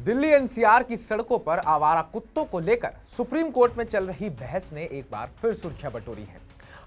Delhi NCR की सड़कों पर आवारा कुत्तों को लेकर सुप्रीम कोर्ट में चल रही बहस ने एक बार फिर सुर्खियां बटोरी हैं।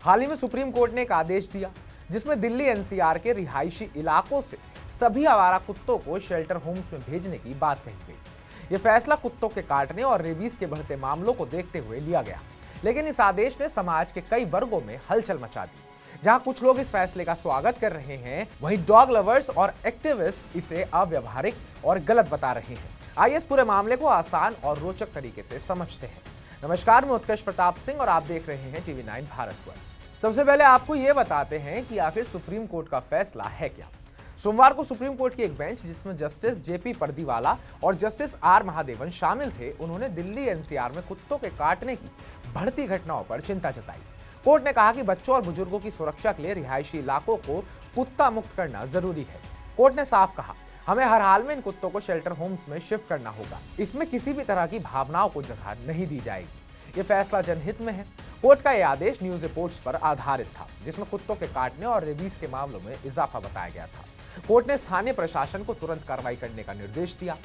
हाल ही में सुप्रीम कोर्ट ने एक आदेश दिया जिसमें दिल्ली एनसीआर के रिहायशी इलाकों से सभी आवारा कुत्तों को शेल्टर होम्स में भेजने की बात कही गई। यह फैसला कुत्तों के काटने और रेबीज के बढ़ते मामलों को देखते हुए लिया गया, लेकिन इस आदेश ने समाज के कई वर्गों में हलचल मचा दी। जहां कुछ लोग इस फैसले का स्वागत कर रहे हैं, वहीं डॉग लवर्स और एक्टिविस्ट इसे अव्यवहारिक और गलत बता रहे हैं। आइए इस पूरे मामले को आसान और रोचक तरीके से समझते हैं। नमस्कार, मैं उत्कर्ष प्रताप सिंह और आप देख रहे हैं टीवी 9 भारतवर्ष। सबसे पहले आपको यह बताते हैं कि आखिर सुप्रीम कोर्ट का फैसला है क्या। सोमवार को सुप्रीम कोर्ट की एक बेंच जिसमें जस्टिस जेपी पर्दीवाला और जस्टिस आर महादेवन शामिल थे, उन्होंने दिल्ली एनसीआर में कुत्तों के काटने की बढ़ती घटनाओं पर चिंता जताई। कोर्ट ने कहा कि बच्चों और बुजुर्गों की सुरक्षा के लिए रिहायशी इलाकों को कुत्ता मुक्त करना जरूरी है। कोर्ट ने साफ कहा, हमें हर हाल में इन कुत्तों को शेल्टर होम्स में शिफ्ट करना होगा। इसमें किसी भी तरह की भावनाओं को जगह नहीं दी जाएगी। ये फैसला जनहित में है। कोर्ट का यह आदेश न्यूज रिपोर्ट्स पर आधारित था, जिसमें कुत्तों के काटने और रेबीज के मामलों में इजाफा बताया गया था। कोर्ट ने स्थानीय प्रशासन को तुरंत कार्रवाई करने का निर्देश दिया।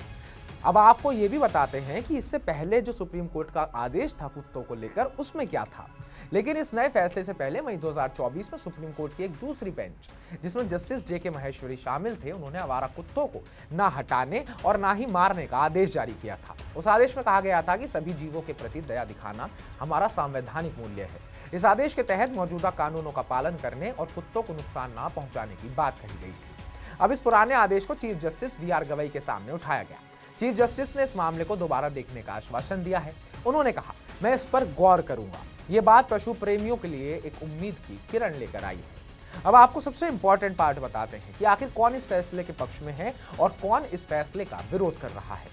अब आपको ये भी बताते हैं कि इससे पहले जो सुप्रीम कोर्ट का आदेश था कुत्तों को लेकर, उसमें क्या था। लेकिन इस नए फैसले से पहले मई 2024 में सुप्रीम कोर्ट की एक दूसरी बेंच जिसमें जस्टिस जेके महेश्वरी शामिल थे, उन्होंने आवारा कुत्तों को ना हटाने और ना ही मारने का आदेश जारी किया था। उस आदेश में कहा गया था कि सभी जीवों के प्रति दया दिखाना हमारा संवैधानिक मूल्य है। इस आदेश के तहत मौजूदा कानूनों का पालन करने और कुत्तों को नुकसान ना पहुंचाने की बात कही गई थी। अब इस पुराने आदेश को चीफ जस्टिस BR गवई के सामने उठाया गया। चीफ जस्टिस ने इस मामले को दोबारा देखने का आश्वासन दिया है। उन्होंने कहा, मैं इस पर गौर करूंगा। ये बात पशु प्रेमियों के लिए एक उम्मीद की किरण लेकर आई है। अब आपको सबसे इंपॉर्टेंट पार्ट बताते हैं कि आखिर कौन इस फैसले के पक्ष में है और कौन इस फैसले का विरोध कर रहा है।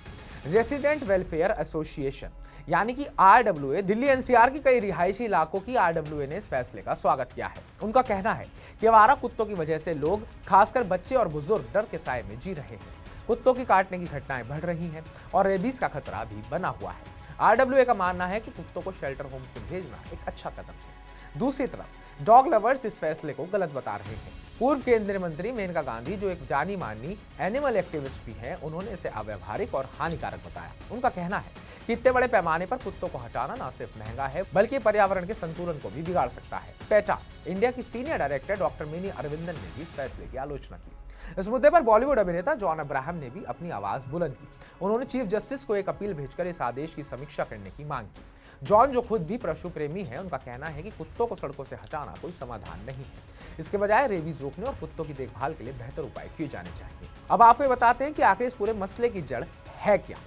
रेसिडेंट वेलफेयर एसोसिएशन यानी कि RWA, दिल्ली एनसीआर की कई रिहायशी इलाकों की RWA ने इस फैसले का स्वागत किया है। उनका कहना है कि आवारा कुत्तों की वजह से लोग, खासकर बच्चे और बुजुर्ग, डर के साए में जी रहे हैं। कुत्तों की काटने की घटनाएं बढ़ रही हैं और रेबीज का खतरा भी बना हुआ है। RWA का मानना है कि कुत्तों को शेल्टर होम से भेजना एक अच्छा कदम है। दूसरी तरफ डॉग लवर्स इस फैसले को गलत बता रहे हैं। पूर्व केंद्रीय मंत्री मेनका गांधी, जो एक जानी मानी एनिमल एक्टिविस्ट भी हैं, उन्होंने इसे अव्यवहारिक और हानिकारक बताया। उनका कहना है कि इतने बड़े पैमाने पर कुत्तों को हटाना न सिर्फ महंगा है, बल्कि पर्यावरण के संतुलन को भी बिगाड़ सकता है। पेटा इंडिया की senior director doctor mini Aravindan ने भी इस फैसले की आलोचना की। इस मुद्दे पर बॉलीवुड अभिनेता जॉन अब्राहम ने भी अपनी आवाज बुलंद की। उन्होंने चीफ जस्टिस को एक अपील भेजकर इस आदेश की समीक्षा करने की मांग की। जॉन, जो खुद भी पशु प्रेमी हैं, उनका कहना है कि कुत्तों को सड़कों से हटाना कोई समाधान नहीं है। इसके बजाय रेबीज रोकने और कुत्तों की देखभाल के लिए बेहतर उपाय किए जाने चाहिए। अब आपको बताते हैं कि आखिर इस पूरे मसले की जड़ है क्या।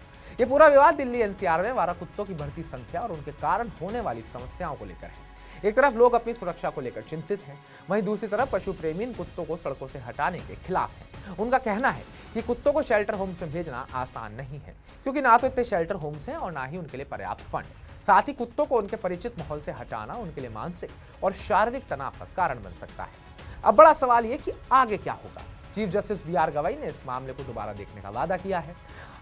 ये पूरा विवाद दिल्ली एनसीआर में आवारा कुत्तों की बढ़ती संख्या और उनके कारण होने वाली समस्याओं को लेकर है। एक तरफ लोग अपनी सुरक्षा को लेकर चिंतित हैं, वहीं दूसरी तरफ पशु प्रेमी इन कुत्तों को सड़कों से हटाने के खिलाफ हैं। उनका कहना है कि कुत्तों को शेल्टर होम्स में भेजना आसान नहीं है, क्योंकि ना तो इतने शेल्टर होम्स हैं और ना ही उनके लिए पर्याप्त फंड। साथ ही कुत्तों को उनके परिचित माहौल से हटाना उनके लिए मानसिक और शारीरिक तनाव का कारण बन सकता है। अब बड़ा सवाल यह कि आगे क्या होगा। चीफ जस्टिस BR गवई ने इस मामले को दोबारा देखने का वादा किया है।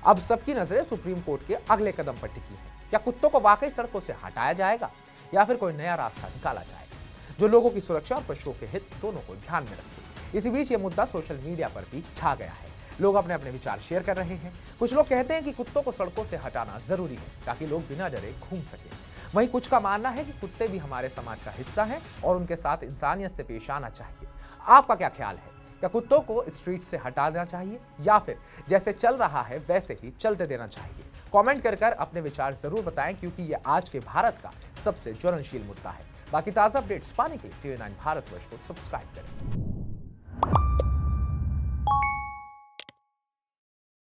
अब सबकी नजरें सुप्रीम कोर्ट के अगले कदम पर टिकी है। क्या कुत्तों को वाकई सड़कों से हटाया जाएगा या फिर कोई नया रास्ता निकाला जाएगा जो लोगों की सुरक्षा और पशुओं के हित दोनों को ध्यान में रखे। इसी बीच ये मुद्दा सोशल मीडिया पर भी छा गया है। लोग अपने अपने विचार शेयर कर रहे हैं। कुछ लोग कहते हैं कि कुत्तों को सड़कों से हटाना जरूरी है ताकि लोग बिना डरे घूम सके। वहीं कुछ का मानना है कि कुत्ते भी हमारे समाज का हिस्सा हैं और उनके साथ इंसानियत से पेश आना चाहिए। आपका क्या ख्याल है? क्या कुत्तों को स्ट्रीट से हटाना चाहिए या फिर जैसे चल रहा है वैसे ही चलते देना चाहिए? कमेंट कर अपने विचार जरूर बताएं, क्योंकि ये आज के भारत का सबसे ज्वलनशील मुद्दा है। बाकी ताजा अपडेट्स पाने के लिए TV9 भारतवर्ष को सब्सक्राइब करें।